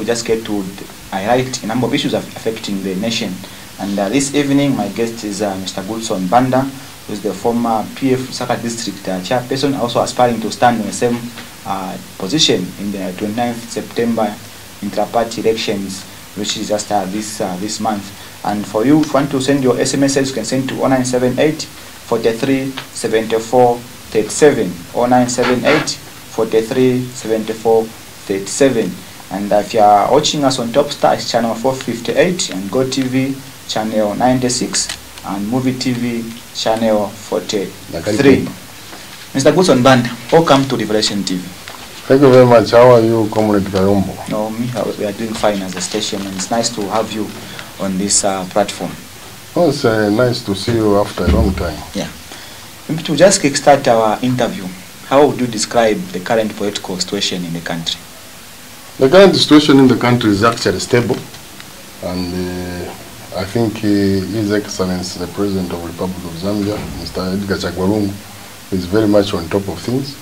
We just get to highlight a number of issues affecting the nation. And this evening, my guest is Mr. Goodson Banda, who is the former PF Lusaka District chairperson, also aspiring to stand in the same position in the 29th September intra-party elections, which is just this month. And for you, if you want to send your SMSs, you can send to 0978 43 74 37, 0978 43 74 37. And if you are watching us on Topstar, it's channel 458, and Go TV channel 96, and Movie TV channel 43. Mr. Goodson Banda, welcome to Revelation TV. Thank you very much. How are you, Comrade Kayombo? No, we are doing fine as a station, and it's nice to have you on this platform. Oh, it's nice to see you after a long time. Yeah. To just kickstart our interview, how would you describe the current political situation in the country? The current situation in the country is actually stable, and I think His Excellency, the President of the Republic of Zambia, Mr. Edgar Chagwarungu, is very much on top of things,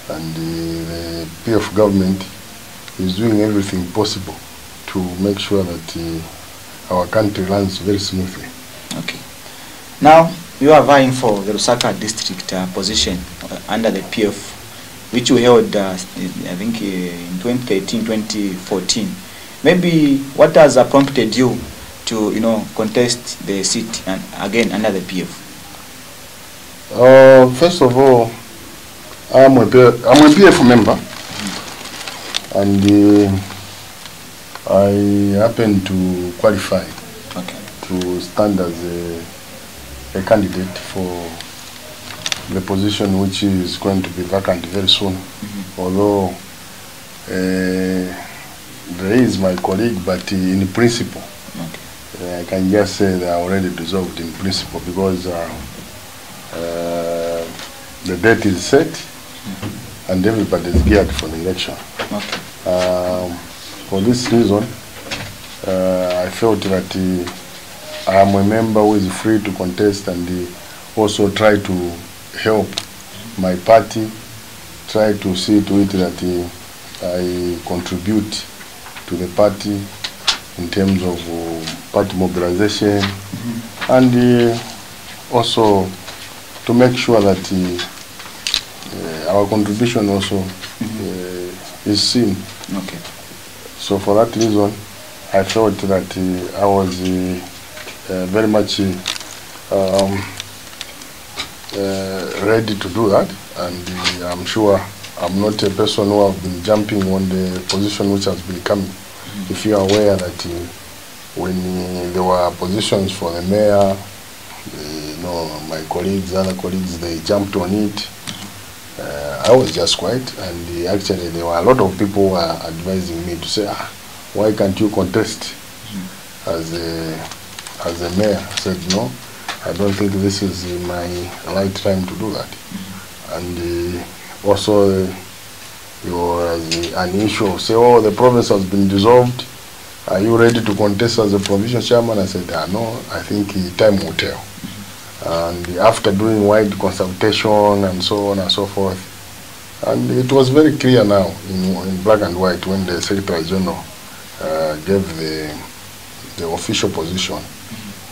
and the PF government is doing everything possible to make sure that our country runs very smoothly. Okay. Now, you are vying for the Lusaka district position under the PF, which you held, I think, in 2013-2014. Maybe what has prompted you to, contest the seat and again under the PF? First of all, I'm a PF member, and I happen to qualify to stand as a candidate for the position which is going to be vacant very soon. Although there is my colleague, but in principle, I can just say they are already dissolved in principle, because the date is set and everybody is geared for the election. For this reason, I felt that I am a member who is free to contest, and also try to help my party, try to see to it that I contribute to the party in terms of party mobilization, and also to make sure that our contribution also is seen. So for that reason, I felt that I was very much ready to do that, and I'm sure I'm not a person who have been jumping on the position which has been coming. If you are aware that when there were positions for the mayor, my colleagues, other colleagues, they jumped on it. I was just quiet, and actually there were a lot of people who were advising me to say, why can't you contest as a mayor? I said, no, I don't think this is my right time to do that. And also there was an issue of say, the province has been dissolved, are you ready to contest as a provincial chairman? I said, no, I think time will tell. And after doing wide consultation and so on and so forth, and it was very clear now in black and white when the Secretary General gave the official position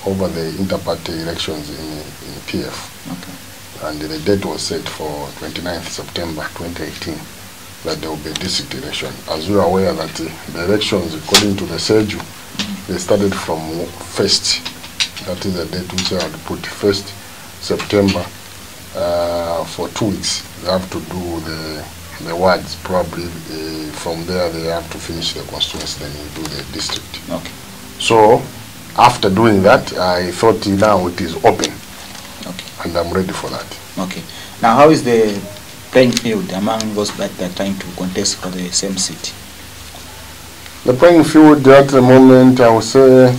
over the inter-party elections in PF. And the date was set for 29th September 2018 that there will be a district election. As you are aware that the elections, according to the schedule, they started from 1st. That is the date which I had put, 1st September. For 2 weeks, they have to do the wards. Probably from there they have to finish the constituency, then you do the district. So after doing that, I thought now it is open, and I'm ready for that. Now, how is the playing field among those that are trying to contest for the same seat? The playing field at the moment, I would say,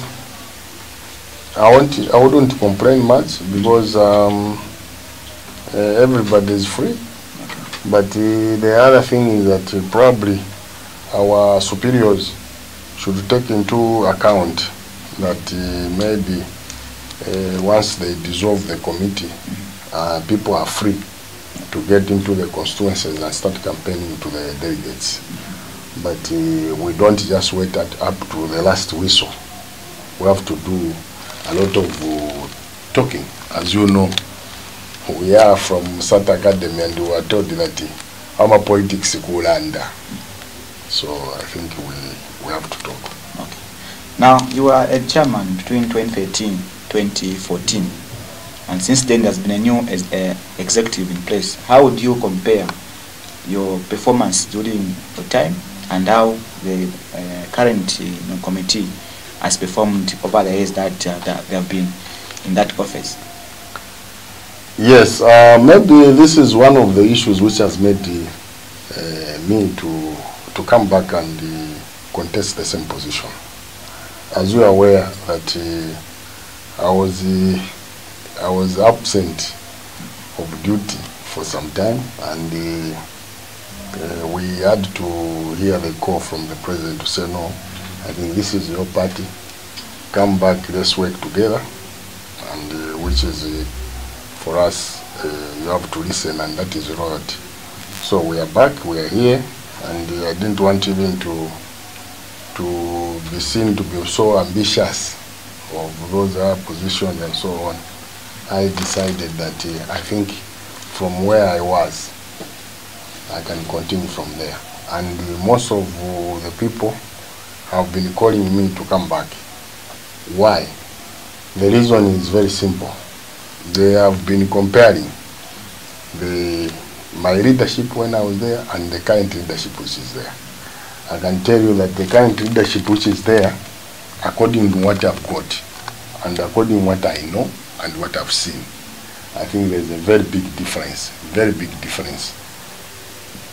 I wouldn't complain much, because everybody is free. But the other thing is that probably our superiors should take into account that maybe once they dissolve the committee, people are free to get into the constituencies and start campaigning to the delegates. but we don't just wait up to the last whistle. We have to do a lot of talking. As you know, we are from Sat Academy and we were told that our politics cool under. So I think we have to talk. Okay. Now, you are a chairman between 2013 2014, and since then there's been a new executive in place. How would you compare your performance during your time and how the current committee has performed over the years that they have been in that office? Yes, maybe this is one of the issues which has made me to come back and contest the same position. As you are aware that I was absent of duty for some time, and we had to hear the call from the president to say, no, I think this is your party, come back, let's work together, and which is for us, you have to listen, and that is royalty. So we are back, we are here, and I didn't want even to be seen to be so ambitious of those positions and so on. I decided that I think from where I was, I can continue from there. And most of the people have been calling me to come back. Why? The reason is very simple. They have been comparing my leadership when I was there and the current leadership which is there. I can tell you that the current leadership which is there, according to what I've got and according to what I know and what I've seen, I think there's a very big difference, very big difference.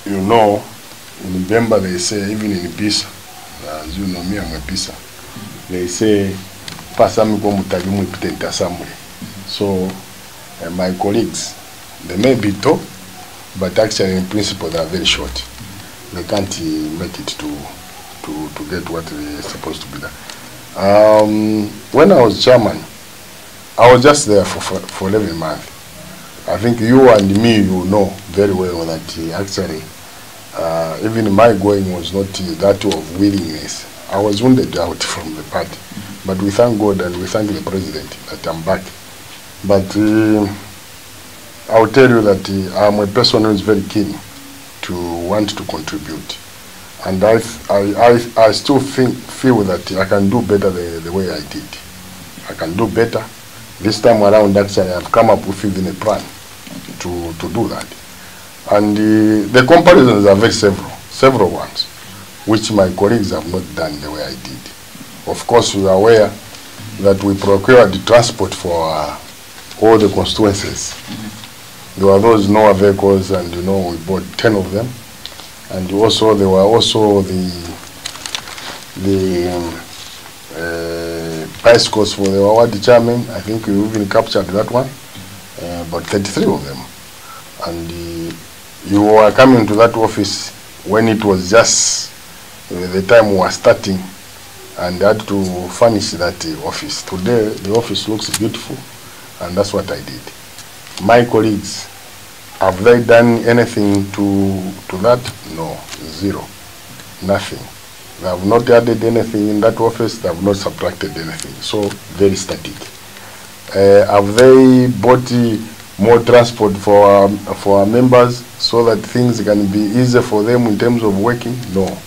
You know, in Banda they say, even in Pisa, as you know me, I'm a Pisa, they say, so my colleagues, they may be tall, but actually in principle they are very short. They can't make it to get what they're supposed to be done. When I was chairman, I was just there for 11 months. I think you and me, you know very well that actually even my going was not that of willingness. I was wounded out from the party. But we thank God and we thank the president that I'm back. But I will tell you that I'm a person who is very keen to want to contribute. And I still feel that I can do better the way I did. I can do better. This time around, actually, I've come up with even a plan to do that. And the comparisons are very several ones, which my colleagues have not done the way I did. Of course, we are aware that we procured the transport for all the constituencies. There were those NOAA vehicles, and you know, we bought 10 of them. And also, there were also the bicycles for the award chairman. I think we even captured that one, about 33 of them. And you were coming to that office when it was just the time we were starting, and I had to furnish that office. Today, the office looks beautiful, and that's what I did. My colleagues, have they done anything to that? No, zero, nothing. They have not added anything in that office, they have not subtracted anything, so very static. Have they bought more transport for our members so that things can be easier for them in terms of working? No.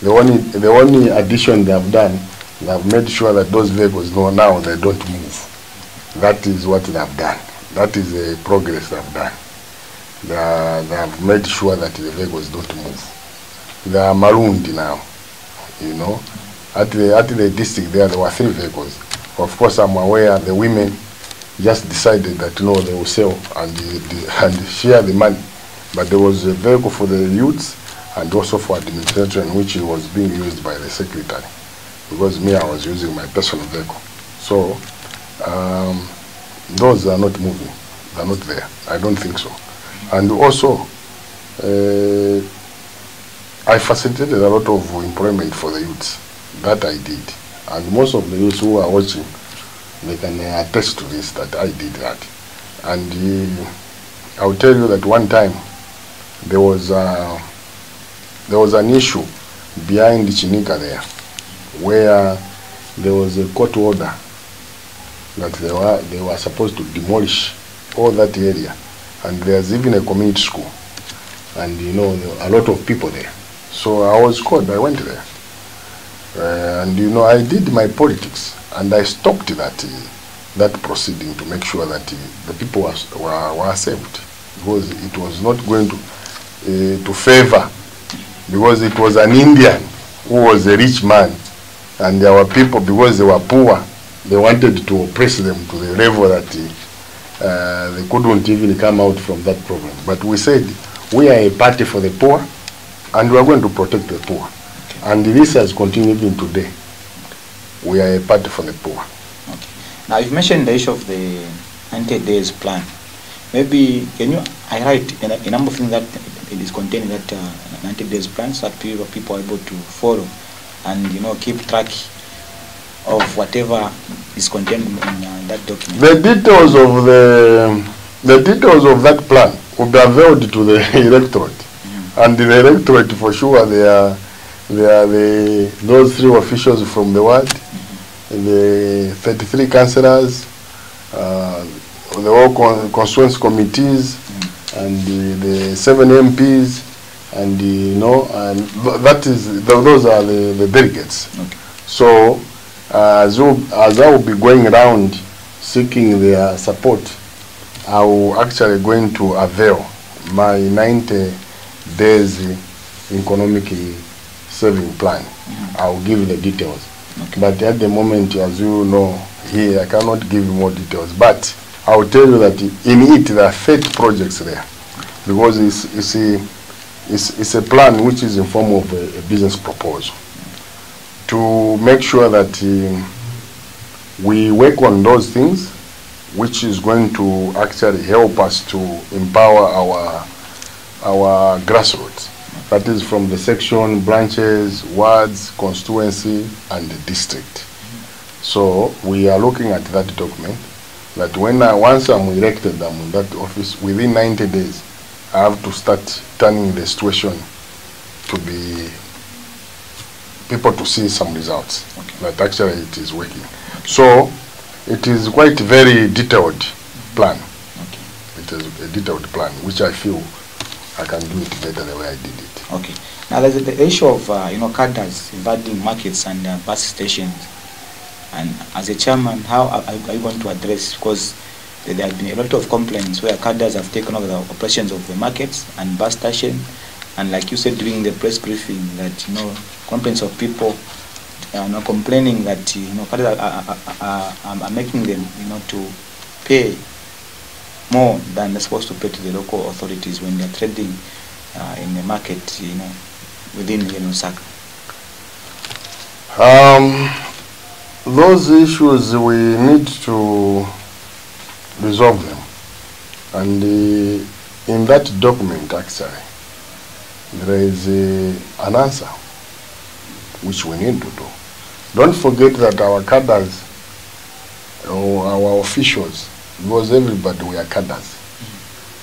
The only addition they have done, they have made sure that those vehicles now they don't move. That is what they have done. That is the progress they have done. They have made sure that the vehicles don't move. They are marooned now. You know, at the district there were 3 vehicles. Of course, I'm aware the women just decided that no, they will sell and share the money. But there was a vehicle for the youths and also for administration, which was being used by the secretary. Because me, I was using my personal vehicle. So those are not moving. They're not there. I don't think so. And also, I facilitated a lot of employment for the youths. That I did. And most of the youths who are watching, they can attest to this, that I did that. And I will tell you that one time there was an issue behind Chinika there, where there was a court order that they were supposed to demolish all that area, and there's even a community school, and you know there were a lot of people there. So I was called. I went there, and you know I did my politics, and I stopped that proceeding to make sure that the people were saved, because it was not going to favor, because it was an Indian who was a rich man, and our people, because they were poor, they wanted to oppress them to the level that they couldn't even come out from that problem. But we said we are a party for the poor, and we are going to protect the poor. Okay. And this has continued even today. We are a party for the poor. Okay. Now you've mentioned the issue of the 90 days plan. Maybe can you highlight a number of things that it is contained in that 90 days plan, so that people are able to follow and you know keep track of whatever is contained in that document? The details of that plan will be availed to the electorate, and the electorate for sure they are those 3 officials from the ward, the 33 councillors, the all constituency committees, and the 7 MPs, and you know, and those are the delegates. Okay. So as I will be going around seeking their support, I will actually going to avail my 90 days economic saving plan. I will give you the details. Okay. But at the moment, as you know, here I cannot give you more details. But I will tell you that in it there are 30 projects there, because it's a plan which is in form of a business proposal, to make sure that we work on those things, which is going to actually help us to empower our grassroots. That is from the section, branches, wards, constituency, and the district. So we are looking at that document, that once I'm elected, I'm in that office, within 90 days, I have to start turning the situation to be people to see some results. Okay. That actually it is working. So it is quite very detailed plan. Okay. It is a detailed plan, which I feel I can do it better the way I did it. Okay. Now there's the issue of cadres invading markets and bus stations. And as a chairman, how are you going to address? Because there have been a lot of complaints where cadres have taken over the operations of the markets and bus station, and like you said during the press briefing, that you know complaints of people complaining that you know cadres are making them to pay more than they're supposed to pay to the local authorities when they're trading in the market within Lusaka. Those issues we need to resolve them, and in that document actually there is an answer which we need to do. Don't forget that our cadres or our officials, because everybody we are cadres,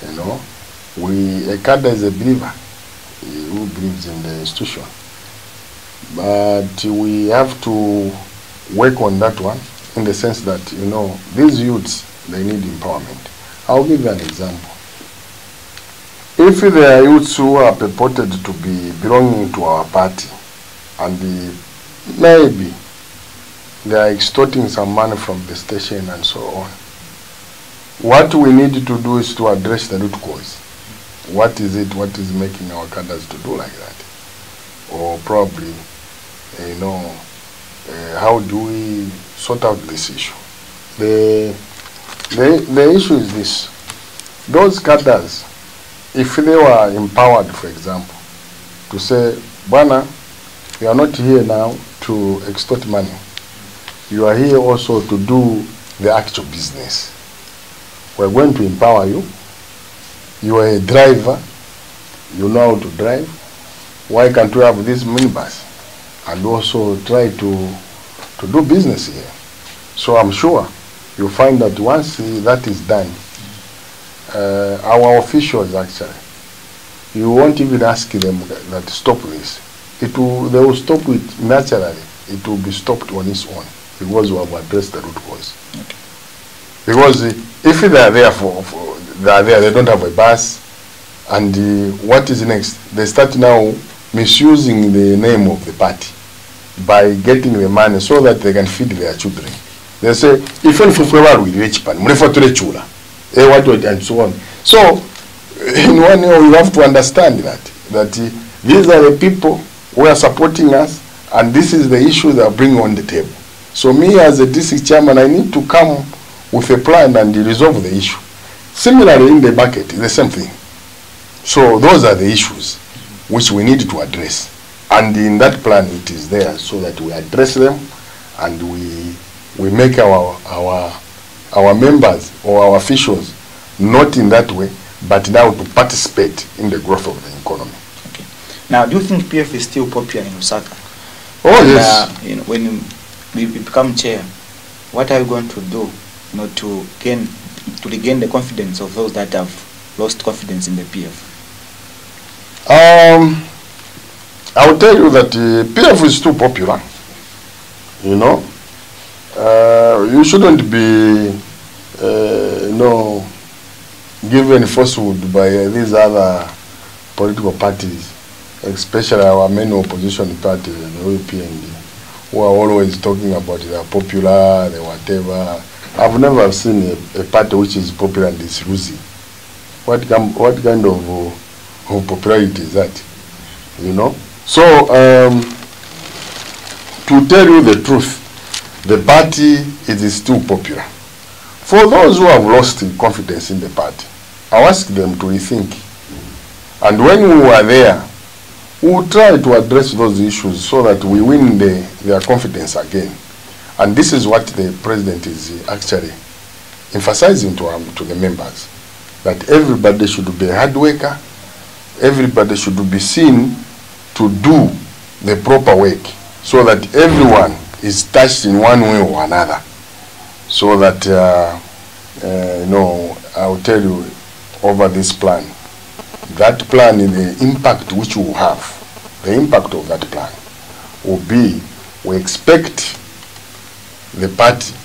you know, a cadre is a believer who believes in the institution, but we have to work on that one in the sense that these youths, they need empowerment. I'll give you an example. If there are youths who are purported to be belonging to our party, and maybe they are extorting some money from the station and so on, what we need to do is to address the root cause. What is it? What is making our cadres to do like that? Or probably, how do we sort out this issue? The issue is this: those cadres, if they were empowered, for example, to say, Bana, you are not here now to extort money. You are here also to do the actual business. We're going to empower you. You are a driver. You know how to drive. Why can't we have this minibus and also try to do business here? So I'm sure you'll find that once that is done, our officials actually, you won't even ask them that stop this. they will stop it naturally. It will be stopped on its own because we have addressed the root cause. Okay. Because if they are there they don't have a bus, and what is next? They start now misusing the name of the party by getting the money so that they can feed their children. They say, if and so on. So, in one way, we have to understand that these are the people who are supporting us, and this is the issue they are bringing on the table. So me as a district chairman, I need to come with a plan and resolve the issue. Similarly, in the bucket, the same thing. So those are the issues which we need to address. And in that plan, it is there so that we address them and we make our members or our officials not in that way, but now to participate in the growth of the economy. Okay. Now, do you think PF is still popular in Lusaka? Oh, and, yes. When you become chair, what are you going to do, to regain the confidence of those that have lost confidence in the PF? I will tell you that PF is too popular. You shouldn't be, given falsehood by these other political parties, especially our main opposition party, the UPND, who are always talking about they are popular, they whatever. I've never seen a party which is popular and is losing. What kind of popularity is that? So to tell you the truth, the party is still popular. For those who have lost confidence in the party, I ask them to rethink. And when we were there, we will try to address those issues so that we win their confidence again. And this is what the president is actually emphasizing to the members, that everybody should be a hard worker, everybody should be seen to do the proper work, so that everyone is touched in one way or another. So that, I will tell you over this plan, that plan in the impact which we will have, the impact of that plan will be, we expect the party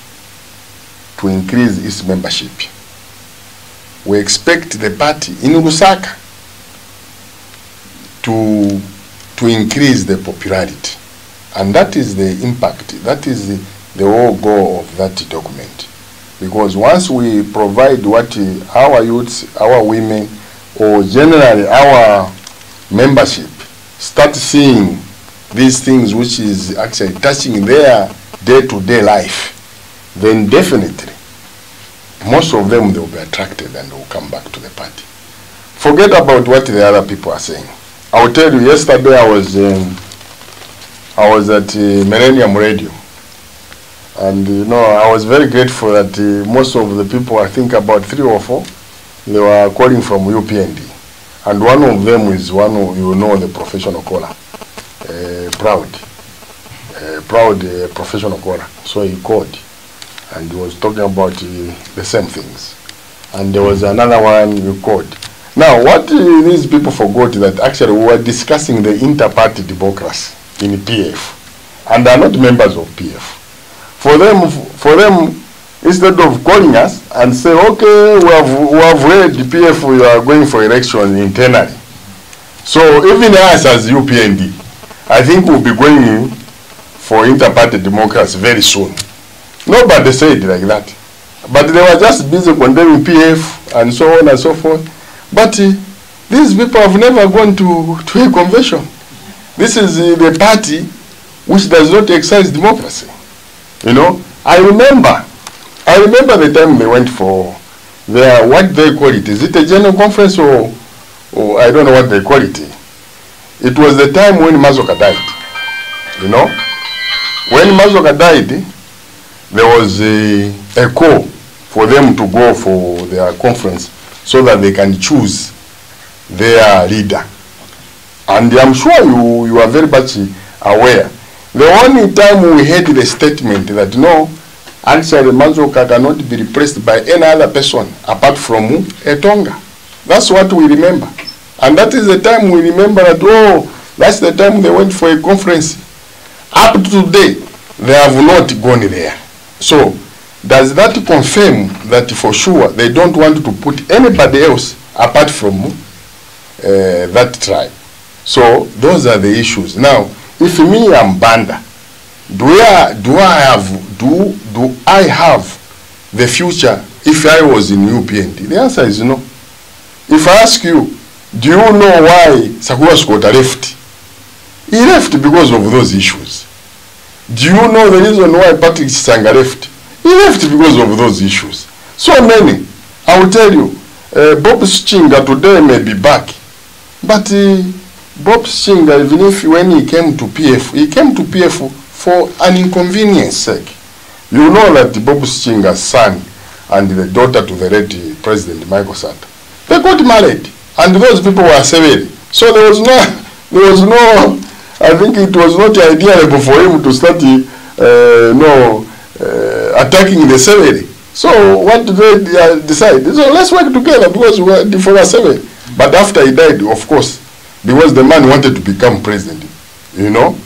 to increase its membership. We expect the party in Lusaka to increase the popularity. And that is the impact, that is the whole goal of that document. Because once we provide what our youths, our women, or generally our membership start seeing these things which is actually touching their day-to-day life, then definitely most of them, they will be attracted and will come back to the party. Forget about what the other people are saying. I will tell you, yesterday I was at Millennium Radio, and I was very grateful that most of the people, I think about 3 or 4, they were calling from UPND, and one of them is one of, the professional caller, proud professional caller. So he called and he was talking about the same things, and there was another one who called. Now, what these people forgot that actually we were discussing the inter-party democracy in PF, and they are not members of PF. For them, instead of calling us and say, okay, we have read the PF, we are going for election internally. So even us as UPND, I think we'll be going for inter-party democracy very soon. Nobody said like that. But they were just busy condemning PF and so on and so forth. But these people have never gone to a convention. This is the party which does not exercise democracy. I remember the time they went for their, what they call it, is it a general conference or I don't know what they call it. It was the time when Mazoka died. When Mazoka died, there was a call for them to go for their conference so that they can choose their leader. And I'm sure you are very much aware. The only time we heard the statement that no, actually Mazoka cannot be replaced by any other person apart from a Tonga. That's what we remember. And that is the time we remember that, That's the time they went for a conference. Up to today, they have not gone there. So, does that confirm that for sure they don't want to put anybody else apart from that tribe? So, those are the issues. Now, if me am Banda, do I have the future if I was in UPND? The answer is no. If I ask you, do you know why Sakura Skota left? He left because of those issues. Do you know the reason why Patrick Chisanga left? He left because of those issues. So many. I will tell you, Bob Schinga today may be back. But Bob Schinga, even if when he came to PF for an inconvenience sake. You know that Bob Schinga's son and the daughter to the late President Michael Sata, they got married. And those people were seven. So there was no, I think it was not ideal for him to start, attacking the seven. So what did they decide? So let's work together because we were for a seven. But after he died, of course, because the man wanted to become president, you know,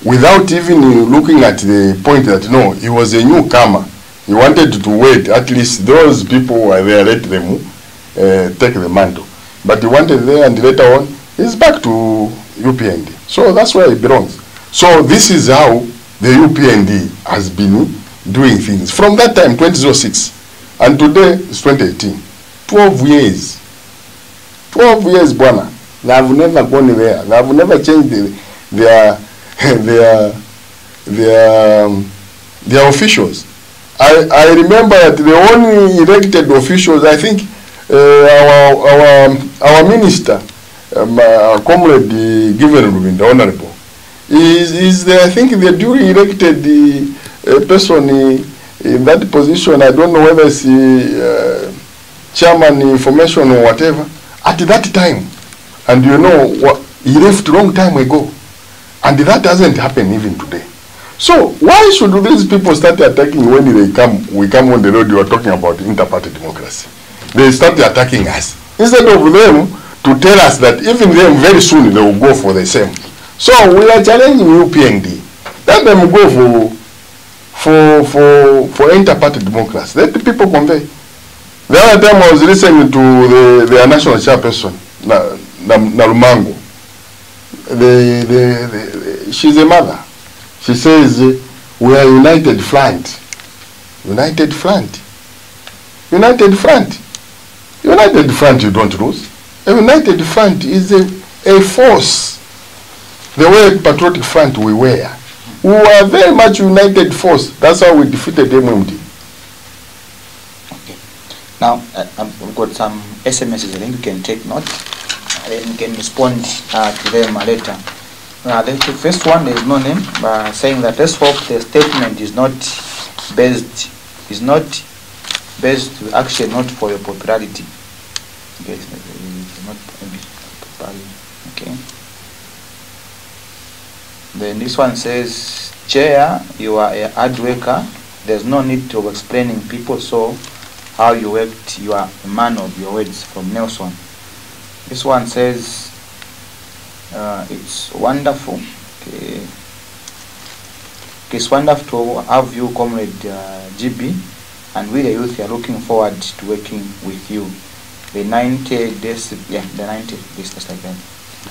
without even looking at the point that, no, he was a newcomer. He wanted to wait, at least those people who were there, let them take the mantle. But he wanted there, and later on, he's back to UPND. So that's where he belongs. So this is how the UPND has been doing things. From that time, 2006, and today is 2018. 12 years. 12 years, Bwana. They have never gone there. They have never changed their officials. I remember that the only elected officials, I think, our minister, comrade Given the Honorable, is the, I think, the duly elected person in that position. I don't know whether it's chairman information or whatever. At that time, and you know what, he left a long time ago, and that doesn't happen even today. So why should these people start attacking when we come on the road? You are talking about inter-party democracy. They start attacking us instead of them to tell us that even them very soon they will go for the same. So we are challenging UPND. Let them go for inter-party democracy. Let the people convey. The other time I was listening to the national chairperson, Nalumango. She's a mother. She says, we are united front. United front. United front. United front you don't lose. A united front is a force. The way patriotic front we were. We were very much united force. That's how we defeated MMD. Okay. Now, we've got some SMSs. I think you can take note. Then you can respond to them later. The first one, there is no name, but saying that let's hope the statement is not based to action, not for your popularity. Okay, not okay. Then this one says, Chair, you are a hard worker. There's no need to explaining people so how you worked. You are a man of your words, from Nelson. This one says, it's wonderful. Okay. It's wonderful to have you, Comrade GB, and we the youth are looking forward to working with you. The 90 days, yeah, the 90 days, just like that.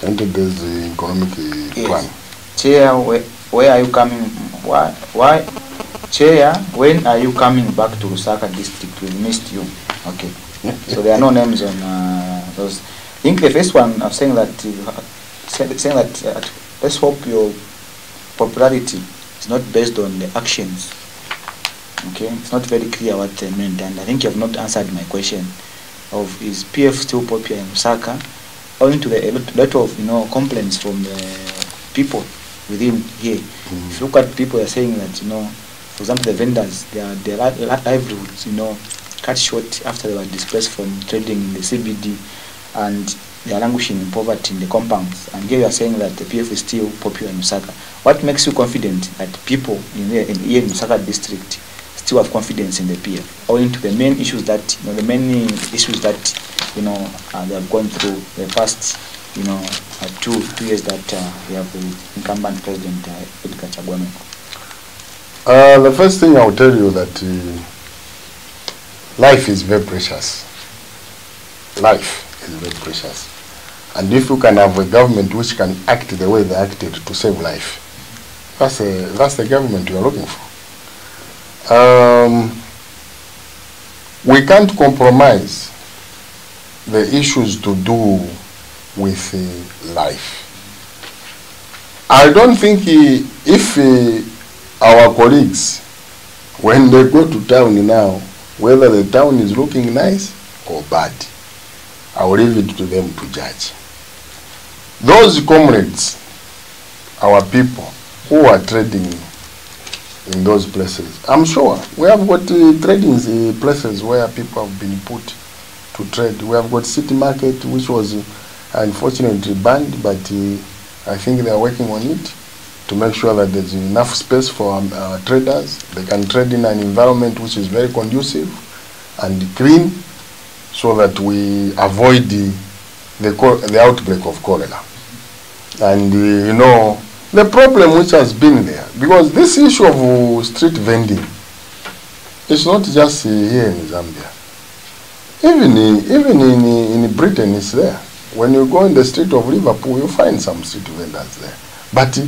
90 days economic plan. Chair, where are you coming? Why? Chair, when are you coming back to Lusaka district? We missed you. Okay. So there are no names on those. I think the first one of saying that let's hope your popularity is not based on the actions. Okay, it's not very clear what they meant, and I think you have not answered my question of is PF still popular in Lusaka, owing to a lot of complaints from the people within here. If you look at people, are saying that for example, the vendors, their livelihoods cut short after they were displaced from trading in the CBD, and they are languishing in poverty in the compounds. And here you are saying that the PF is still popular in Lusaka. What makes you confident that people here in Lusaka district still have confidence in the PF, owing to the main issues that they have gone through the past 2 years that we have the incumbent president Edgar Chagwame? The first thing I'll tell you that life is very precious. Life is very precious. And if you can have a government which can act the way they acted to save life, that's the government we are looking for. We can't compromise the issues to do with life. I don't think if our colleagues, when they go to town now, whether the town is looking nice or bad, I will leave it to them to judge. Those comrades, our people who are trading in those places, I'm sure we have got trading places where people have been put to trade. We have got City Market, which was unfortunately banned, but I think they are working on it to make sure that there's enough space for our traders. They can trade in an environment which is very conducive and clean, so that we avoid the outbreak of cholera. And the problem which has been there, because this issue of street vending is not just here in Zambia. Even in Britain it's there. When you go in the street of Liverpool, you find some street vendors there. But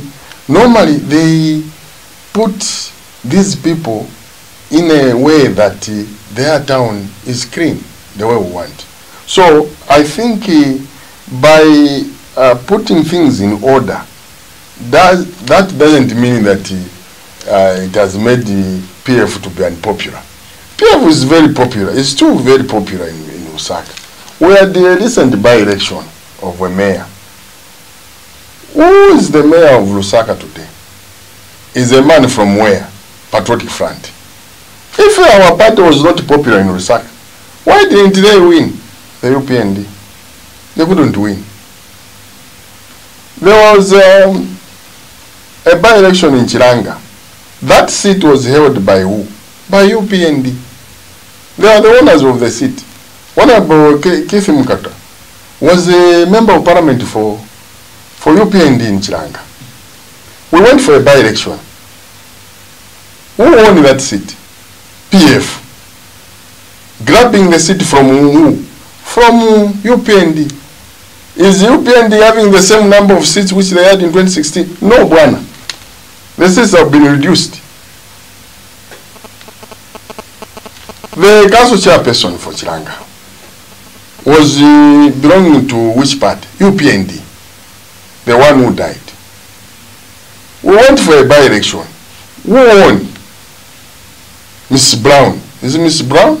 normally they put these people in a way that their town is clean, the way we want. So I think by putting things in order, that doesn't mean that it has made the PF to be unpopular. PF is very popular. It's still very popular in Lusaka. We had the recent by-election of a mayor. Who is the mayor of Lusaka today? Is a man from where? Patriotic Front. If our party was not popular in Lusaka, why didn't they win the UPND? They couldn't win. There was a by-election in Chiranga. That seat was held by who? By UPND. They are the owners of the seat. Honorable Keith Mukata was a member of parliament for UPND in Chiranga. We went for a by-election. Who owned that seat? PF. Grabbing the seat from who? From UPND. Is UPND having the same number of seats which they had in 2016? No, Bwana. The seats have been reduced. The council chairperson for Chiranga was belonging to which party? UPND. The one who died. We went for a by-election. Who won? Mrs. Brown. Is it Mrs. Brown?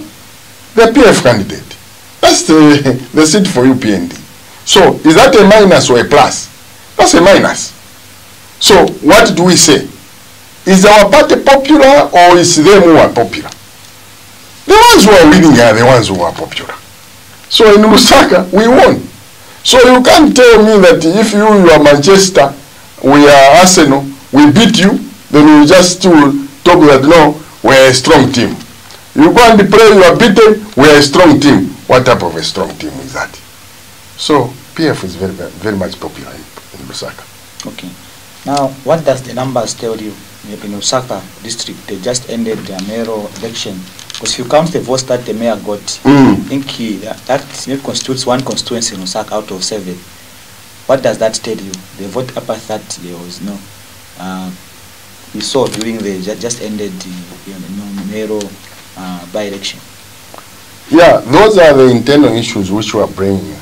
The PF candidate. That's the seat for UPND. So, is that a minus or a plus? That's a minus. So, what do we say? Is our party popular or is them who are popular? The ones who are winning are the ones who are popular. So, in Lusaka, we won. So, you can't tell me that if you are Manchester, we are Arsenal, we beat you, then you just talk that no, we're a strong team. You go and play, you are beaten, we're a strong team. What type of a strong team is that? So, PF is very, very much popular in Lusaka. Okay. Now, what does the numbers tell you? In Lusaka district, they just ended their mayoral election. Because if you count the votes that the mayor got, I think that constitutes one constituency in Lusaka out of 7. What does that tell you? The vote apart that there was no, we saw during the just ended mayoral by-election. Yeah, those are the internal issues which we are bringing,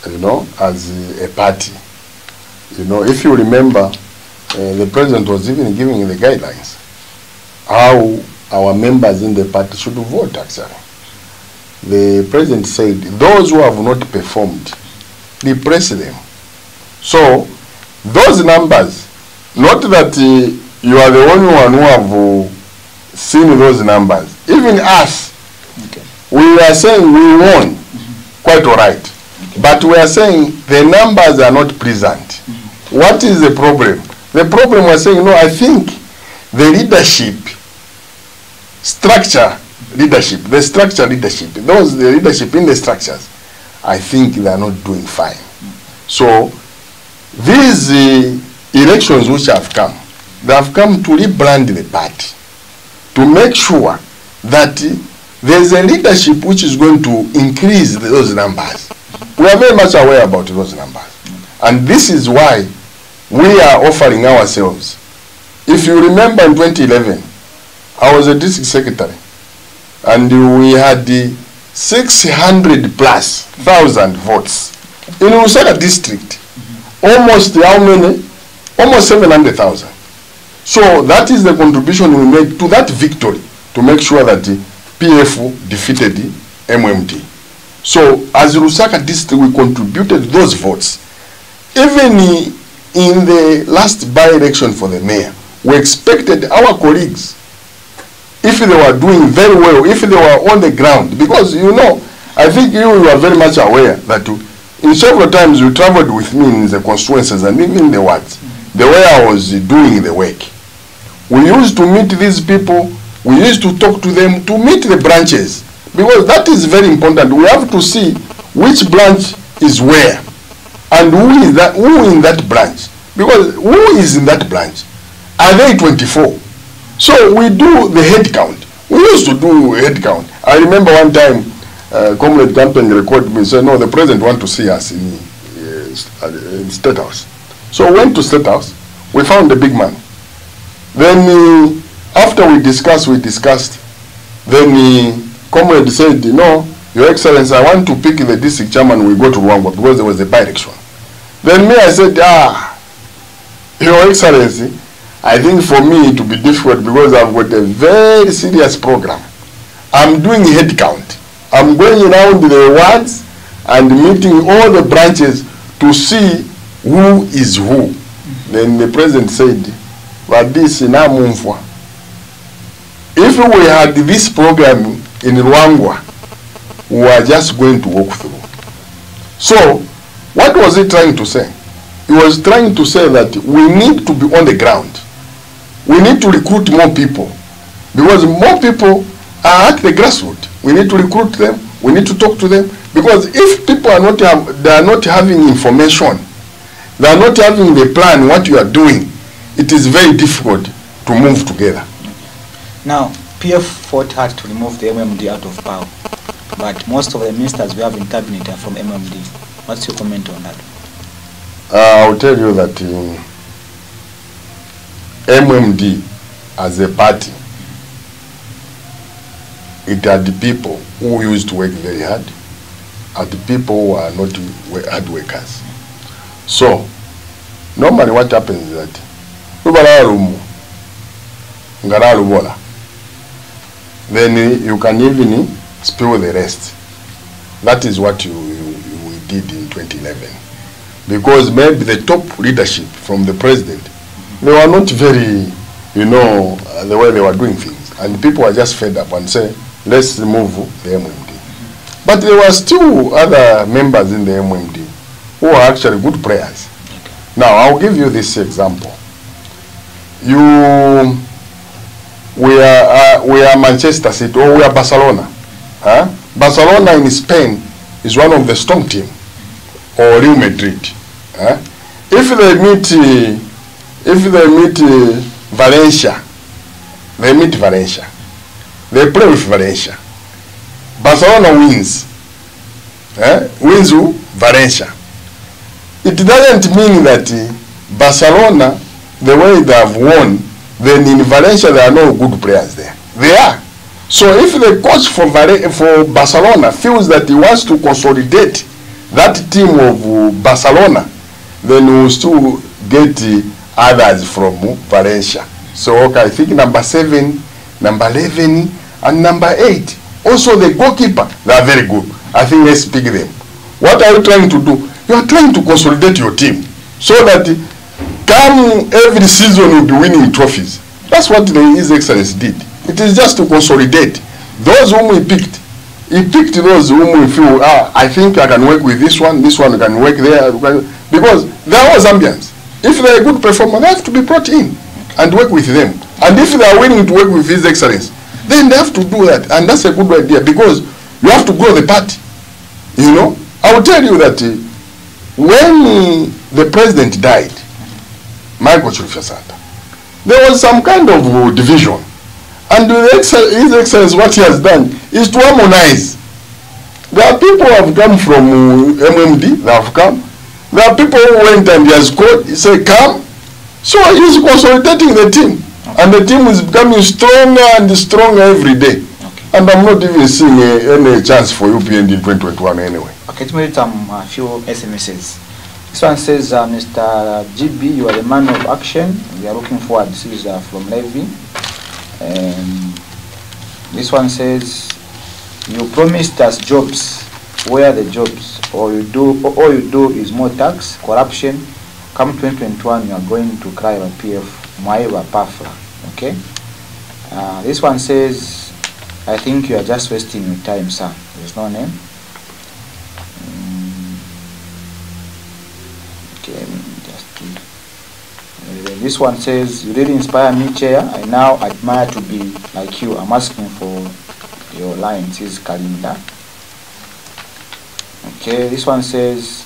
as a party. If you remember, the president was even giving the guidelines how our members in the party should vote, actually. The president said, those who have not performed, repress them. So, those numbers, not that you are the only one who have seen those numbers. Even us, we are saying we won, quite all right. But we are saying the numbers are not pleasant. What is the problem? The problem we're saying, I think the leadership, the leadership in the structures, I think they are not doing fine. So these elections which have come, they have come to rebrand the party, to make sure that there's a leadership which is going to increase those numbers. We are very much aware about those numbers. And this is why we are offering ourselves. If you remember in 2011, I was a district secretary, and we had 600,000+ votes in Lusaka district. Almost how many? Almost 700,000. So that is the contribution we made to that victory, to make sure that the PF defeated the MMD. So as Lusaka district, we contributed those votes. Even in the last by-election for the mayor, we expected our colleagues, if they were doing very well, if they were on the ground, because you know, I think you are very much aware that in several times you traveled with me in the constituencies and even in the wards, the way I was doing the work. We used to meet these people, we used to talk to them, to meet the branches, because that is very important. We have to see which branch is where and who is that, who in that branch, because who is in that branch? Are they 24? So we do the head count. We used to do head count. I remember one time, Comrade Campaign recorded me and said, no, the president wants to see us in State House. So we went to State House. We found the big man. Then after we discussed, then Comrade said, no, Your Excellency, I want to pick the district chairman. We go to Rwanda because there was a by-election. Then me, I said, Your Excellency, I think for me it will be difficult because I've got a very serious program. I'm doing head count. I'm going around the wards and meeting all the branches to see who is who. Then the president said, but this in Amumfwa. If we had this program in Rwanda, we are just going to walk through. So, what was he trying to say? He was trying to say that we need to be on the ground. We need to recruit more people, because more people are at the grassroots. We need to recruit them. We need to talk to them, because if people are not having information, they are not having the plan what you are doing, it is very difficult to move together. Now, PF fought hard to remove the MMD out of power, but most of the ministers we have in cabinet are from MMD. What's your comment on that? I'll tell you that MMD as a party, it are the people who used to work very hard, are the people who are not hard workers. So, normally what happens is that then you can even spill the rest. That is what we did in 2011. Because maybe the top leadership from the president, they were not very, the way they were doing things. And people were just fed up and say, let's remove the MMD. But there were still other members in the MMD who are actually good players. Now, I'll give you this example. We are Manchester City, or we are Barcelona. Barcelona in Spain is one of the strong team, or Real Madrid. If they meet Valencia, they meet Valencia. They play with Valencia. Barcelona wins. Wins who? Valencia. It doesn't mean that Barcelona, the way they have won, then in Valencia there are no good players there. They are. So if the coach for Barcelona feels that he wants to consolidate that team of Barcelona, then we will still get others from Valencia. So okay, I think number 7, number 11, and number 8. Also the goalkeeper, they are very good. I think let's pick them. What are you trying to do? You are trying to consolidate your team so that come every season you'll be winning trophies. That's what His Excellency did. It is just to consolidate those whom he picked. He picked those whom we feel, I think I can work with this one can work there, because they are all Zambians. If they are a good performer, they have to be brought in and work with them. And if they are willing to work with His Excellency, then they have to do that. And that's a good idea, because you have to grow the party. I will tell you that when the president died, Michael Chulufya-Santa, there was some kind of division. And His Excellency, what he has done is to harmonize. There are people who have come from MMD, they have come. There are people who went and he has called, he said, come. So he's consolidating the team. Okay. And the team is becoming stronger and stronger every day. Okay. And I'm not even seeing any chance for UPND in 2021 anyway. Okay, let's read some few SMSs. This one says, Mr. GB, you are the man of action. We are looking forward. This is from Levy. This one says, you promised us jobs. Where are the jobs? All you do is more tax, corruption. Come 2021, you are going to cry about PF. Maiva Pafra. Okay. This one says, I think you are just wasting your time, sir. There's no name. Okay, this one says, you really inspire me, Chair. I now admire to be like you. I'm asking for your lines. This is Kalinda. Okay, this one says,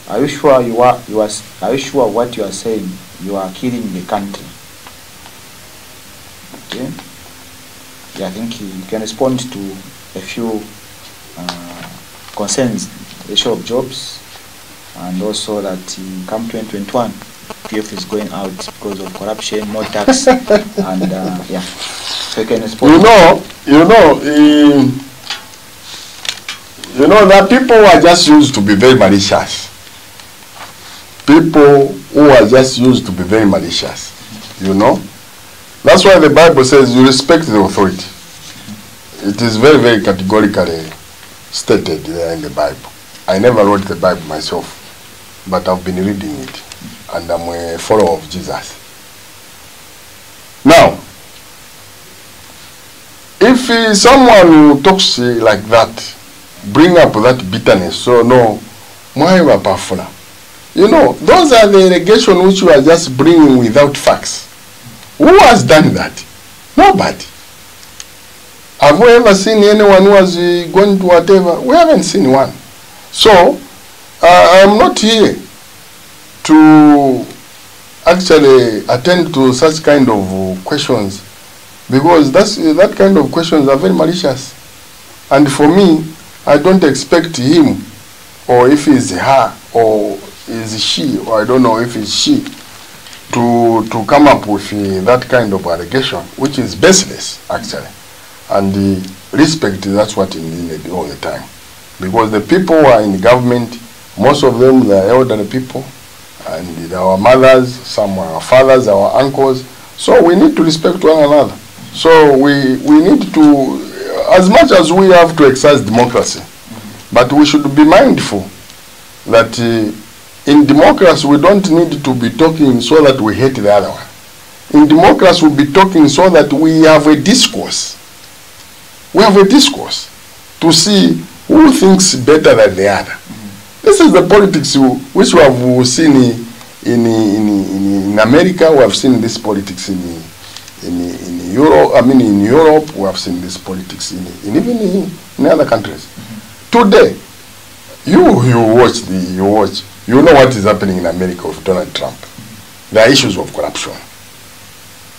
are you sure are you sure what you are saying? You are killing the country. Okay. Yeah, I think you can respond to a few concerns, the issue of jobs, and also that come 2021, PF is going out because of corruption, more tax, and yeah. So you can respond. You know that people who are just used to be very malicious. People who are just used to be very malicious. You know? That's why the Bible says you respect the authority. It is very, very categorically stated there in the Bible. I never wrote the Bible myself, but I've been reading it, and I'm a follower of Jesus. Now, if someone who talks like that, bring up that bitterness, so no, you know, those are the allegations which you are just bringing without facts. Who has done that? Nobody. Have we ever seen anyone who has gone to whatever? We haven't seen one. So, I'm not here to actually attend to such kind of questions, because that kind of questions are very malicious. And for me, I don't expect him, or if it's her, or is she, or I don't know if it's she, to come up with that kind of allegation, which is baseless, actually. And the respect, that's what is needed all the time. Because the people who are in the government, most of them, they are elderly people, and our mothers, some are our fathers, our uncles. So we need to respect one another. So we need to, as much as we have to exercise democracy, but we should be mindful that in democracy we don't need to be talking so that we hate the other one. In democracy we'll be talking so that we have a discourse. We have a discourse to see who thinks better than the other. This is the politics which we have seen in America. We have seen this politics in Europe. I mean, in Europe, we have seen this politics even in other countries. Today, you watch. You know what is happening in America with Donald Trump. There are issues of corruption.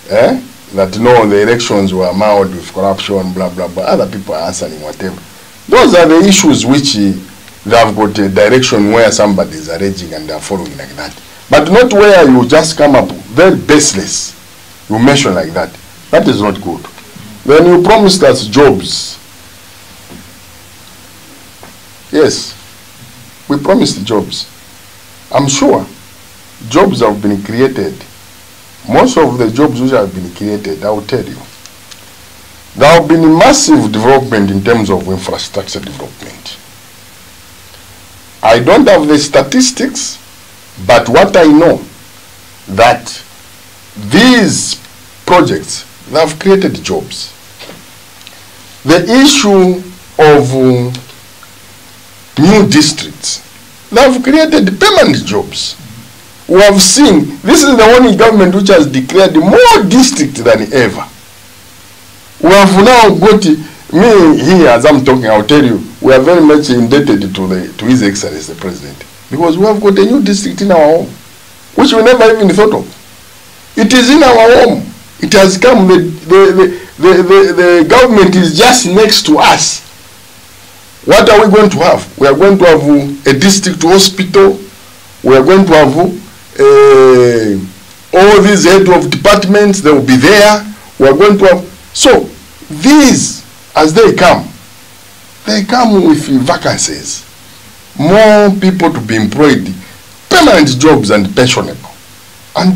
That the elections were marred with corruption, blah, blah, blah. Other people are answering whatever. Those are the issues which they have got a direction where somebody is arranging and they are following like that. But not where you just come up very baseless. You mention like that. That is not good. Then you promised us jobs. Yes, we promised jobs. I'm sure jobs have been created. Most of the jobs which have been created, I will tell you, there have been massive development in terms of infrastructure development. I don't have the statistics, but what I know, that these projects, they have created jobs. The issue of new districts, they have created permanent jobs. We have seen, this is the only government which has declared more districts than ever. We have now got, me here as I'm talking, I'll tell you, we are very much indebted to His Excellency the President. Because we have got a new district in our home, which we never even thought of. It is in our home. It has come. The government is just next to us. What are we going to have? We are going to have a district hospital. We are going to have all these head of departments. They will be there. We are going to have. So these, as they come with vacancies. More people to be employed, permanent jobs and pensionable. And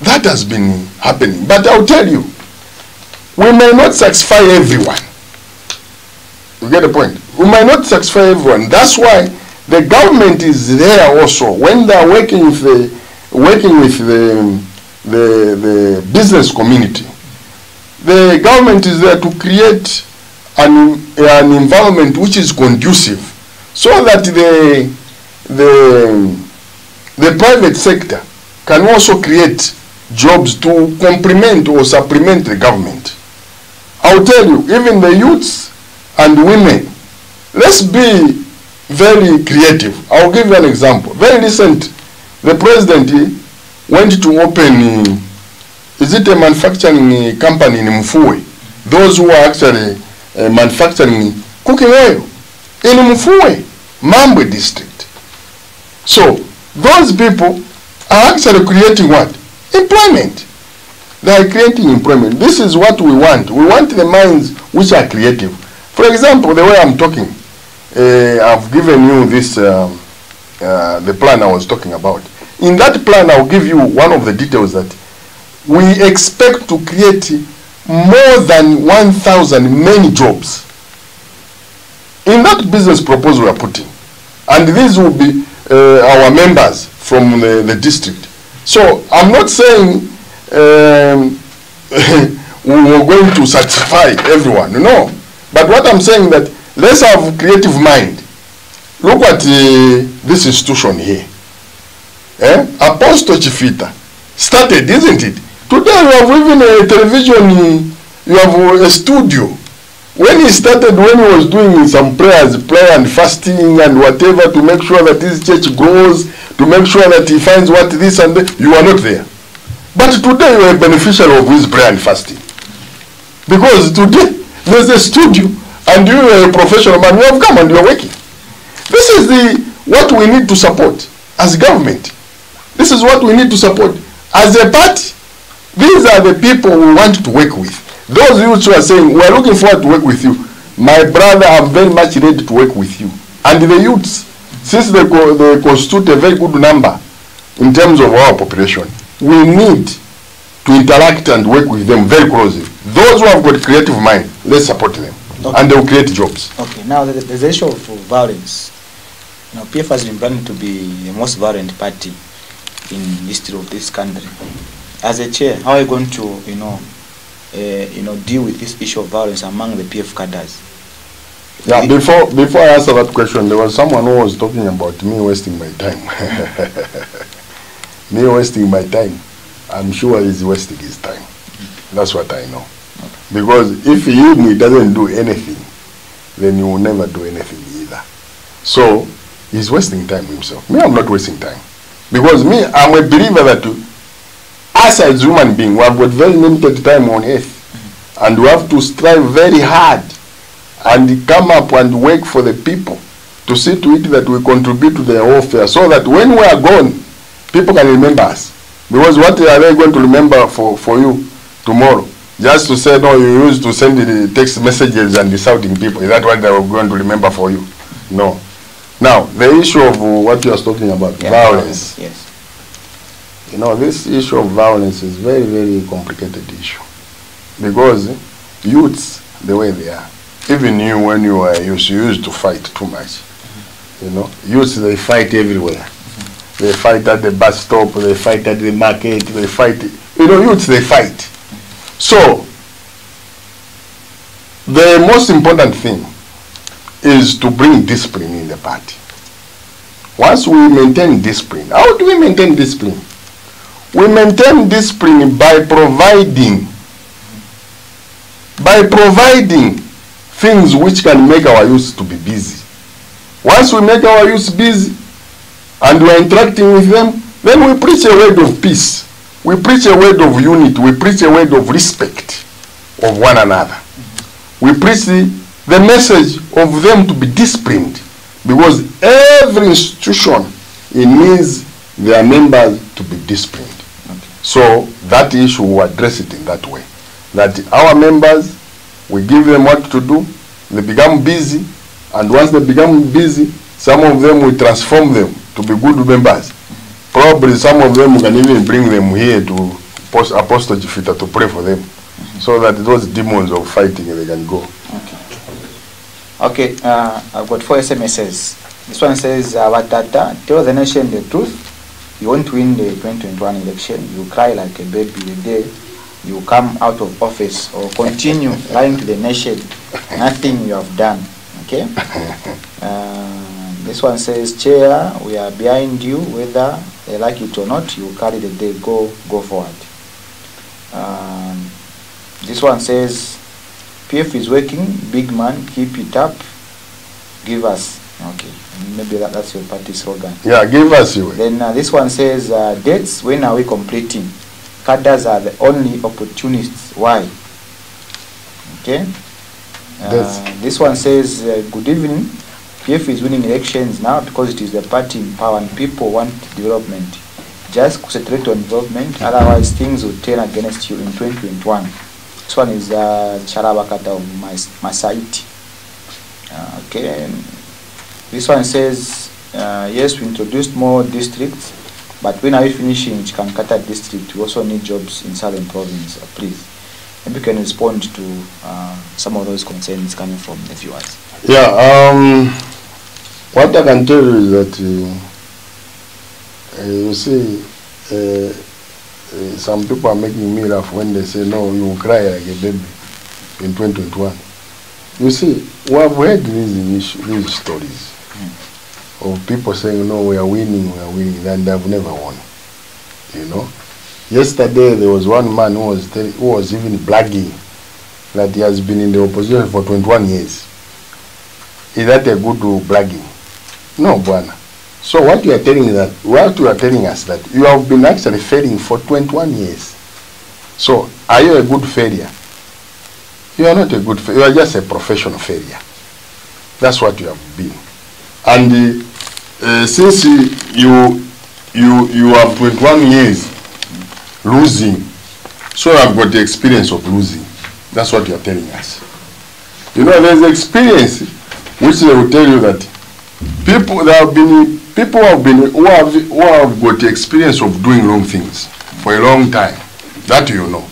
that has been happening. But I'll tell you, we may not satisfy everyone. You get the point? We may not satisfy everyone. That's why the government is there also. When they are working with the business community, the government is there to create an environment which is conducive, so that the private sector can also create jobs to complement or supplement the government. I'll tell you, even the youths and women, let's be very creative. I'll give you an example. Very recent, the president went to open, is it a manufacturing company in Mfue? Those who are actually manufacturing cooking oil in Mfue, Mambwe district. So those people are actually creating what? Employment. They are creating employment. This is what we want. We want the minds which are creative. For example, the way I'm talking, I've given you this, the plan I was talking about. In that plan, I'll give you one of the details that we expect to create more than 1,000 many jobs. In that business proposal we are putting, and these will be our members from the district. So I'm not saying we're going to satisfy everyone, no. But what I'm saying that let's have creative mind. Look at this institution here. Apostle Chifita started, isn't it? Today we have even a television, you have a studio. When he started, when he was doing some prayer and fasting and whatever to make sure that this church grows, to make sure that he finds what this and that, you are not there. But today you are a beneficiary of his prayer and fasting. Because today there's a studio and you are a professional man, you have come and you are working. This is what we need to support as government. This is what we need to support. As a party, these are the people we want to work with. Those youths who are saying, we are looking forward to work with you. My brother, I'm very much ready to work with you. And the youths, since they constitute a very good number in terms of our population, we need to interact and work with them very closely. Those who have got creative mind, let's support them. Okay. And they will create jobs. Okay, now there's the issue of violence. You know, PF has been planning to be the most violent party in history of this country. As a chair, how are you going to, deal with this issue of violence among the PF cadres? Yeah, before I answer that question, there was someone who was talking about me wasting my time. Me wasting my time. I'm sure he's wasting his time. That's what I know. Okay. Because if he doesn't do anything, then he will never do anything either. So he's wasting time himself. Me, I'm not wasting time. Because me, I'm a believer that us as human beings, we have got very limited time on earth. And we have to strive very hard and come up and work for the people to see to it that we contribute to their welfare, so that when we are gone, people can remember us. Because what are they going to remember for you tomorrow? Just to say, no, you used to send the text messages and insulting people. Is that what they are going to remember for you? No. Now, the issue of what you are talking about, violence. Yes. You know, this issue of violence is very, very complicated issue. Because youths, the way they are, even you, when you were youth, you used to fight too much. You know, youths, they fight everywhere. They fight at the bus stop, they fight at the market, they fight. You know, youths, they fight. So, the most important thing is to bring discipline in the party. Once we maintain discipline, how do we maintain discipline? We maintain discipline by providing things which can make our youth to be busy. Once we make our youth busy, and we are interacting with them, then we preach a word of peace. We preach a word of unity. We preach a word of respect of one another. We preach the message of them to be disciplined, because every institution, it needs their members to be disciplined. Okay. So that issue, we address it in that way. That our members, we give them what to do, they become busy, and once they become busy, some of them we transform them to be good members. Probably some of them we can even bring them here to Apostle Jifita to pray for them, so that those demons of fighting, they can go. Okay, I've got 4 SMSs. This one says, Watata, tell the nation the truth. You won't win the 2021 election. You cry like a baby the day you come out of office, or continue lying to the nation. Nothing you have done. Okay? This one says, Chair, we are behind you, whether they like it or not. You carry the day. Go forward. This one says, PF is working, big man, keep it up, give us. Okay, maybe that's your party slogan. Yeah, give us you. Then this one says, dates, when are we completing? Cadres are the only opportunists. Why? Okay. This one says, good evening. PF is winning elections now because it is the party in power and people want development. Just concentrate on development, otherwise things will turn against you in 2021. This one is Charabakata of Masaiti. Okay. This one says, yes, we introduced more districts, but when are we finishing Chikankata district? We also need jobs in Southern Province. Please, maybe you can respond to some of those concerns coming from the viewers. Yeah, what I can tell you is that, you see, some people are making me laugh when they say, no, you will cry like a baby in 2021. You see, we have heard these stories of people saying, no, we are winning, and they have never won. You know? Yesterday, there was one man who was even bragging that he has been in the opposition for 21 years. Is that a good bragging? No, Buana. So what you are telling us that you have been actually failing for 21 years. So are you a good failure? You are not a good failure. You are just a professional failure. That's what you have been. And since you have 21 years losing, so you have got the experience of losing. That's what you are telling us. You know, there's experience which they will tell you that people who have got the experience of doing wrong things for a long time. That you know.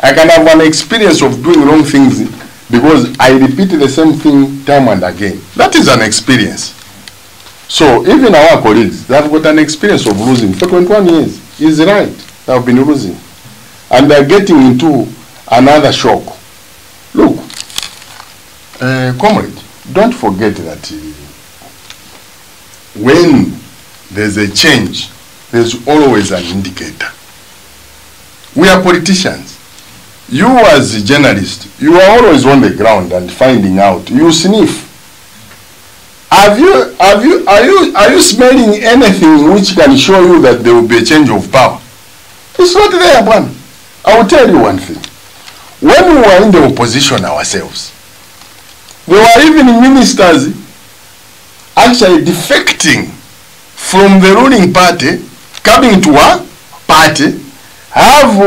I can have an experience of doing wrong things because I repeat the same thing time and again. That is an experience. So even our colleagues, they have got an experience of losing for 21 years. Is right. They have been losing. And they are getting into another shock. Look, comrade, don't forget that when there's a change, there's always an indicator. We are politicians. You as a journalist, you are always on the ground and finding out. You sniff. Are you smelling anything which can show you that there will be a change of power? It's not there, man. I will tell you one thing. When we were in the opposition ourselves, there were even ministers actually defecting from the ruling party, coming to our party, have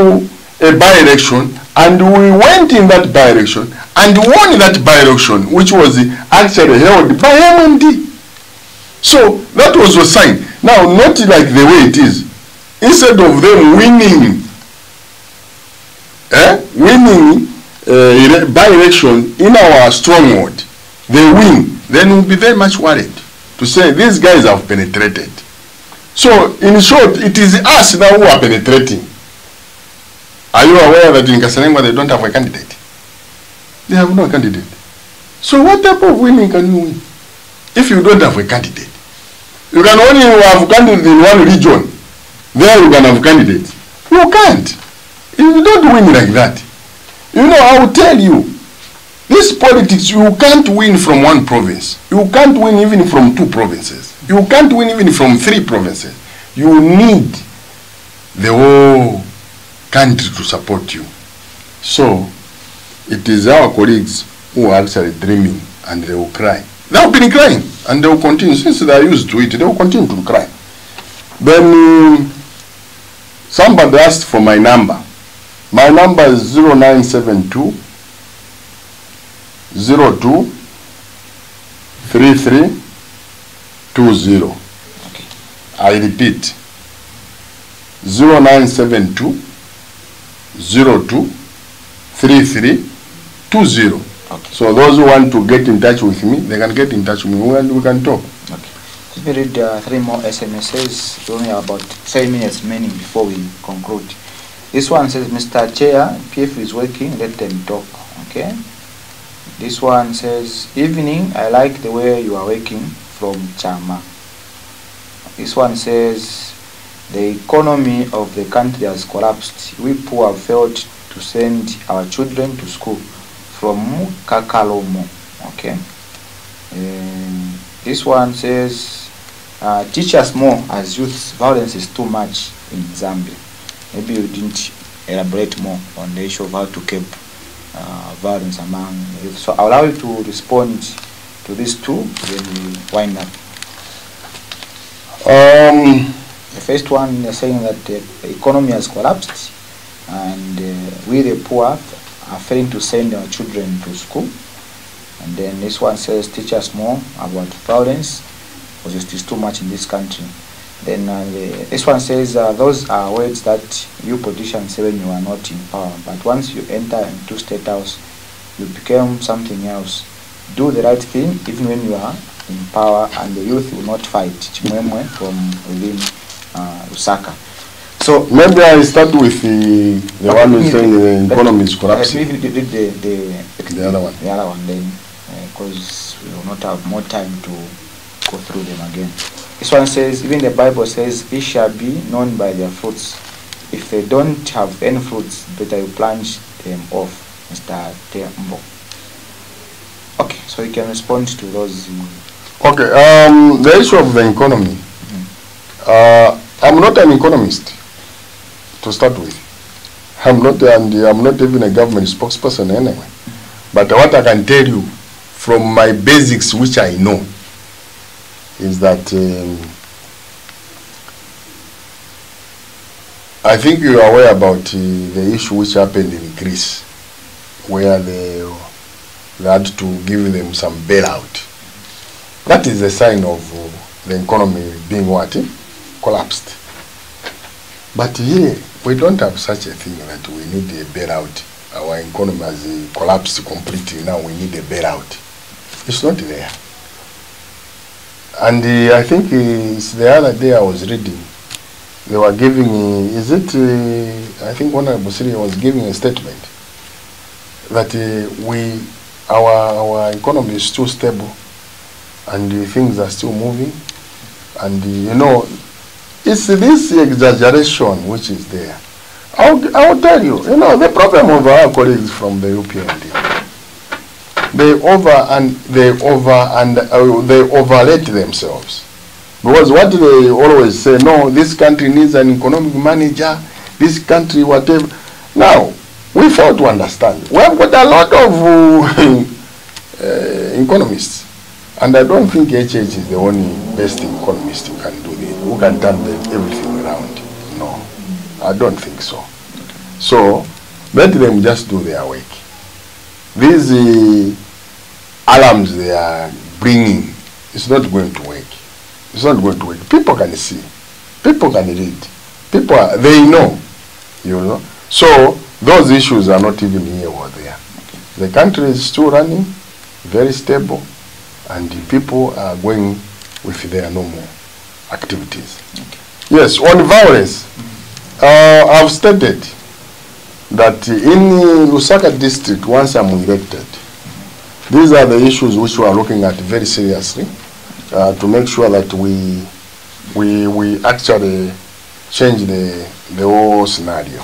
a by-election, and we went in that by-election and won that by-election, which was actually held by MND. So that was a sign. Now, not like the way it is. Instead of them winning by-election in our stronghold, they win, then we'll be very much worried to say these guys have penetrated. So, in short, it is us now who are penetrating. Are you aware that in Kasanengwa they don't have a candidate? They have no candidate. So what type of winning can you win if you don't have a candidate? You can only have candidate in one region. There you can have candidates. You can't. You don't win like that. You know, I will tell you, this politics, you can't win from one province. You can't win even from 2 provinces. You can't win even from 3 provinces. You need the whole country to support you. So, it is our colleagues who are actually dreaming, and they will cry. They have been crying, and they will continue. Since they are used to it, they will continue to cry. Then, somebody asked for my number. My number is 0972 02 3320. Okay. I repeat, 0972 02 3320. Okay. So those who want to get in touch with me, they can get in touch with me and we can talk. Okay. Let me read 3 more SMSs. We only have about 7 minutes remaining before we conclude. This one says, Mr. Chair, PF is working, let them talk. Okay. This one says, evening, I like the way you are working from Chama. This one says, the economy of the country has collapsed. We poor have failed to send our children to school from Kakalomo. Okay. This one says, teach us more as youth. Violence is too much in Zambia. Maybe you didn't elaborate more on the issue of how to keep violence among youth. So I'll allow you to respond to these two when we wind up. The first one is saying that the economy has collapsed and we the poor are failing to send our children to school. And then this one says, teach us more about violence because it is too much in this country. Then this one says, those are words that you politicians say when you are not in power, but once you enter into State House, you become something else. Do the right thing even when you are in power, and the youth will not fight. Chimwemwe from within Lusaka. So maybe I start with the one who is saying the economy is collapsing. Maybe the other one. The other one then, because we will not have more time to go through them again. This one says, even the Bible says, it shall be known by their fruits. If they don't have any fruits, better you plunge them off, Mr. Kayombo. Okay, so you can respond to those. Okay, the issue of the economy. I'm not an economist, to start with. I'm not even a government spokesperson anyway. But what I can tell you, from my basics, which I know, is that I think you are aware about the issue which happened in Greece, where they had to give them some bailout. That is a sign of the economy being what? Collapsed. But here, we don't have such a thing that we need a bailout. Our economy has collapsed completely. Now we need a bailout. It's not there. And I think it's the other day I was reading, they were giving, I think one of the was giving a statement that our economy is still stable and things are still moving. And it's this exaggeration which is there. I'll tell you, the problem of our colleagues from the UPND, they overrate themselves. Because what they always say, no, this country needs an economic manager, this country whatever. Now, we fail to understand. We have got a lot of economists. And I don't think HH is the only best economist who can do this, who can turn everything around. No, I don't think so. So, let them just do their work. These alarms they are bringing, it's not going to work. It's not going to work. People can see. People can read. They know. So, those issues are not even here or there. The country is still running, very stable, and the people are going with their normal activities. Okay. Yes, on violence, I've stated that in Lusaka district, once I'm elected, these are the issues which we are looking at very seriously to make sure that we actually change the whole scenario.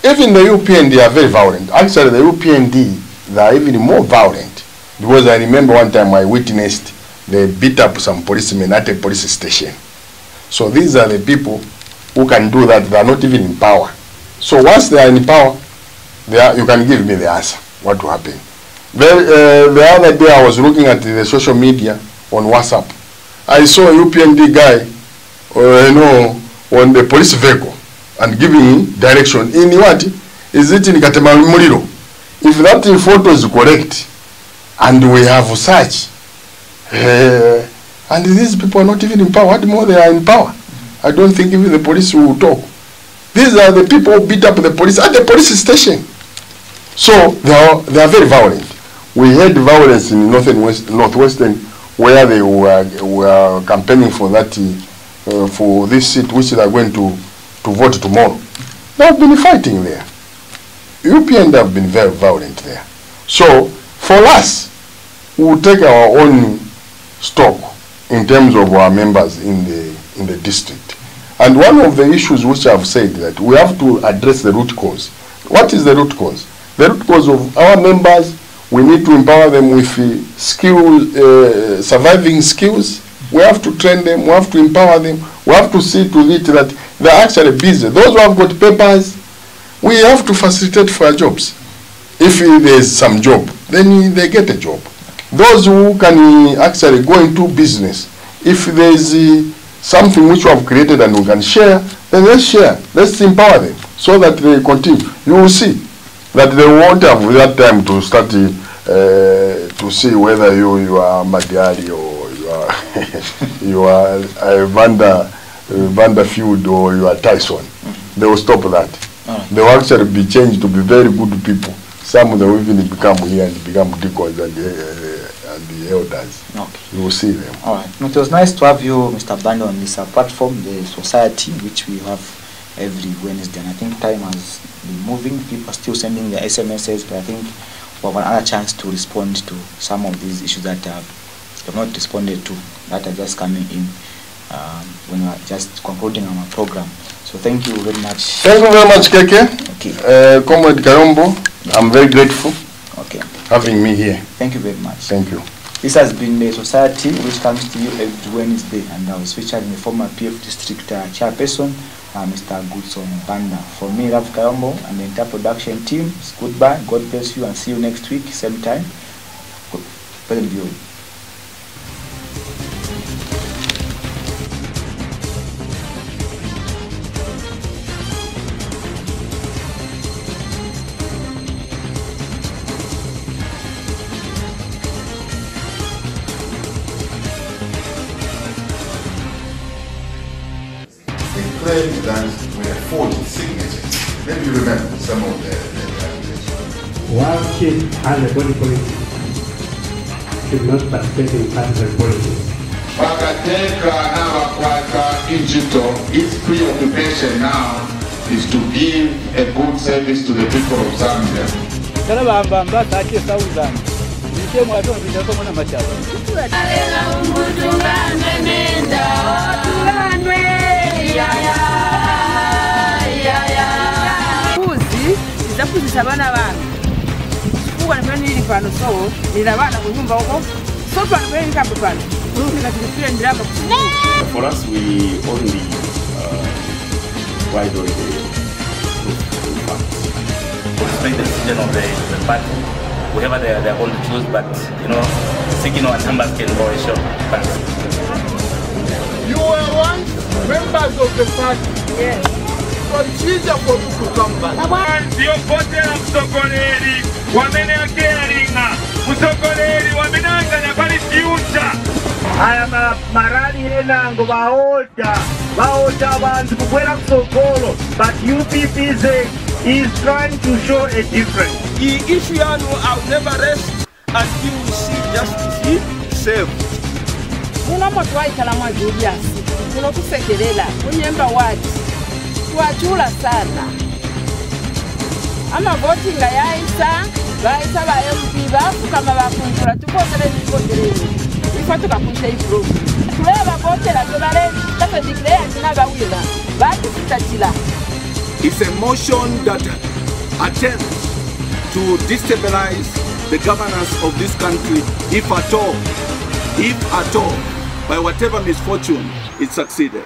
Even the UPND are very violent. Actually, the UPND, they are even more violent. Because I remember one time I witnessed they beat up some policemen at a police station. So these are the people who can do that. They are not even in power. So once they are in power, you can give me the answer. What will happen? The other day I was looking at the social media on WhatsApp. I saw a UPND guy, on the police vehicle and giving direction in what? Is it in Katemamuliro? If that photo is correct, and we have such, and these people are not even in power. What more they are in power? I don't think even the police will talk. These are the people who beat up the police at the police station. So they are very violent. We had violence in Northwestern, where they were campaigning for that for this seat which they are going to vote tomorrow. They have been fighting there. UPN have been very violent there. So for us, we will take our own stock in terms of our members in the district. And one of the issues which I have said that we have to address the root cause. What is the root cause? The root cause of our members, we need to empower them with skills, surviving skills. We have to train them, we have to empower them, we have to see to it that they are actually busy. Those who have got papers, we have to facilitate for jobs. If there is some job, then they get a job. Those who can actually go into business, if there is something which we have created and we can share, then let's share. Let's empower them so that they continue. You will see that they won't have that time to start to see whether you are Madiari or you are Banda Field or you are Tyson. They will stop that. They will actually be changed to be very good people. Some of them will even become here and become deacons and the elders. Okay. You will see them. All right. It was nice to have you, Mr. Banda, on this platform, the society, which we have every Wednesday. And I think time has been moving. People are still sending their SMSs, but I think we have another chance to respond to some of these issues that have not responded to, that are just coming in when we are just concluding our program. So thank you very much. Thank you very much, Keke. Okay. Comrade Kayombo, I'm very grateful. Okay. Having me here. Thank you very much. Thank you. This has been the society which comes to you every Wednesday, and I was featuring the former PF District Chairperson, Mr. Goodson Banda. For me, Rav Kayombo, and the entire production team, goodbye, God bless you, and see you next week, same time. Pleasant viewing. Claimed that we had forged signatures. Maybe you remember some of the allegations. While chief and the body policy should not participate in partisan politics. Wakateka na wakwaka digital, its preoccupation now is to give a good service to the people of Zambia. Kuzisa abana bantu kuba nili pano so nilabana kunyumba huko so pano kweli kambi pano nikatifikiria ndiramba. For us, we only ride on the facts. Respect the decision of the party, whatever they are going to choose, but you know, signal and numbers can go a short. You were once members of the party. Yes. So it's easier for you to come back. Ndiyopotera musogoleri wamene akeringa musogoleri wamenanganya pali future. Aya marali enango baota abantu kukwera kusogolo, but UPPZ is trying to show a difference. The issue will never rest until we see justice served. Unamotuwaikala mwa Julius unokusekelela unyemba wati tuachula sana ama voting yaisa baisa ba MP bafukama bakunkula tukotele nikoteleni ifa tukakunsha ifro tuleba kotela tolale tata declare tinaba wina bati sitatila. It's a motion that attempts to destabilize the governance of this country, if at all if at all, by whatever misfortune, it succeeded.